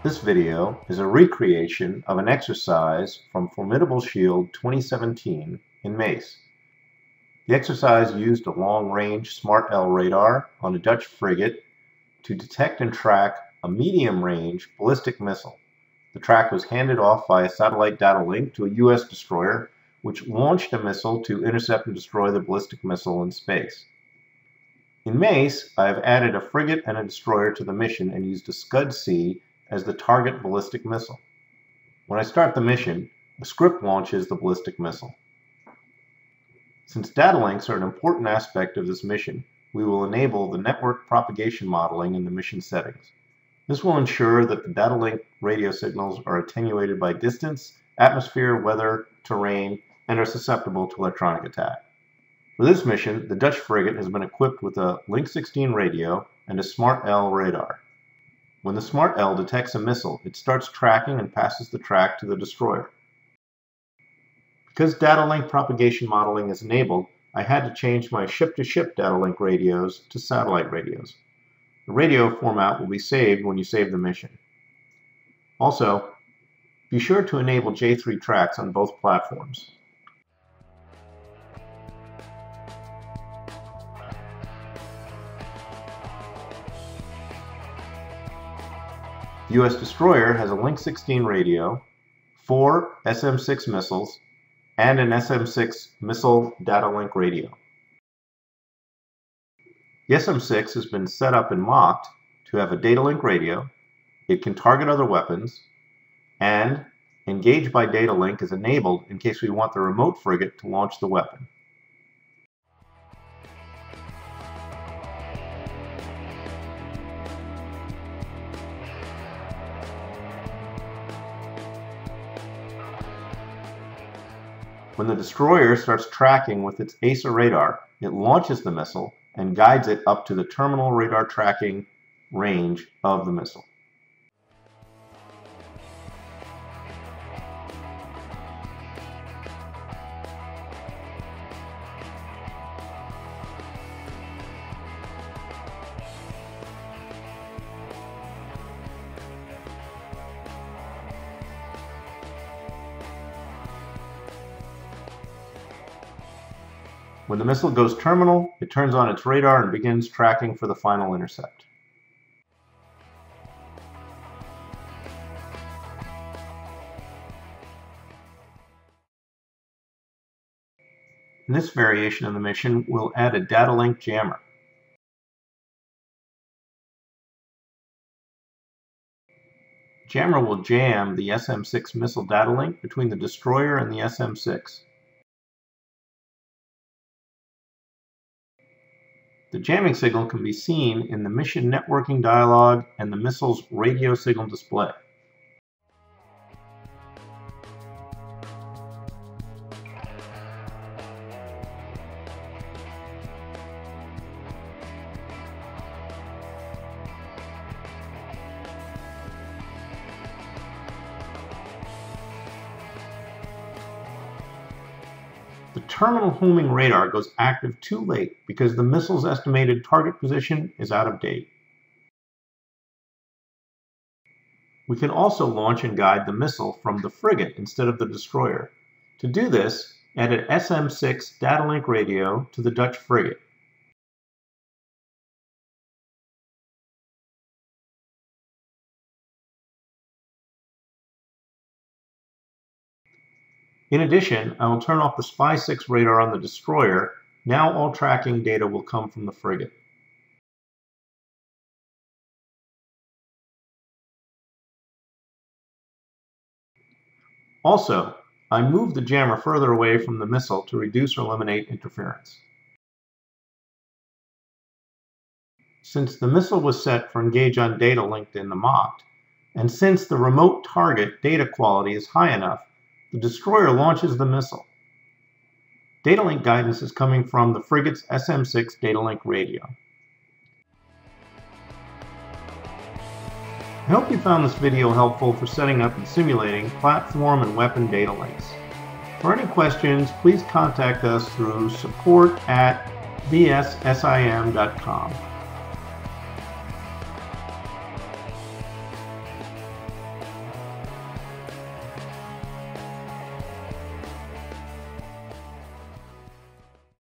This video is a recreation of an exercise from Formidable Shield 2017 in MACE. The exercise used a long-range Smart L radar on a Dutch frigate to detect and track a medium-range ballistic missile. The track was handed off via satellite data link to a U.S. destroyer, which launched a missile to intercept and destroy the ballistic missile in space. In MACE, I have added a frigate and a destroyer to the mission and used a Scud-C as the target ballistic missile. When I start the mission, a script launches the ballistic missile. Since data links are an important aspect of this mission, we will enable the network propagation modeling in the mission settings. This will ensure that the data link radio signals are attenuated by distance, atmosphere, weather, terrain, and are susceptible to electronic attack. For this mission, the Dutch frigate has been equipped with a Link 16 radio and a Smart L radar. When the Smart L detects a missile, it starts tracking and passes the track to the destroyer. Because data link propagation modeling is enabled, I had to change my ship-to-ship data link radios to satellite radios. The radio format will be saved when you save the mission. Also, be sure to enable J3 tracks on both platforms. The U.S. destroyer has a Link 16 radio, 4 SM-6 missiles, and an SM-6 missile data link radio. The SM-6 has been set up and mocked to have a data link radio, it can target other weapons, and engage by data link is enabled in case we want the remote frigate to launch the weapon. When the destroyer starts tracking with its ACER radar, it launches the missile and guides it up to the terminal radar tracking range of the missile. When the missile goes terminal, it turns on its radar and begins tracking for the final intercept. In this variation of the mission, we'll add a data link jammer. Jammer will jam the SM-6 missile data link between the destroyer and the SM-6. The jamming signal can be seen in the mission networking dialog and the missile's radio signal display. The terminal homing radar goes active too late because the missile's estimated target position is out of date. We can also launch and guide the missile from the frigate instead of the destroyer. To do this, add an SM-6 data link radio to the Dutch frigate. In addition, I will turn off the SPY-6 radar on the destroyer. Now all tracking data will come from the frigate. Also, I moved the jammer further away from the missile to reduce or eliminate interference. Since the missile was set for engage on data linked in the mocked, and since the remote target data quality is high enough, the destroyer launches the missile. Data link guidance is coming from the frigate's SM-6 data link radio. I hope you found this video helpful for setting up and simulating platform and weapon data links. For any questions, please contact us through support@bssim.com.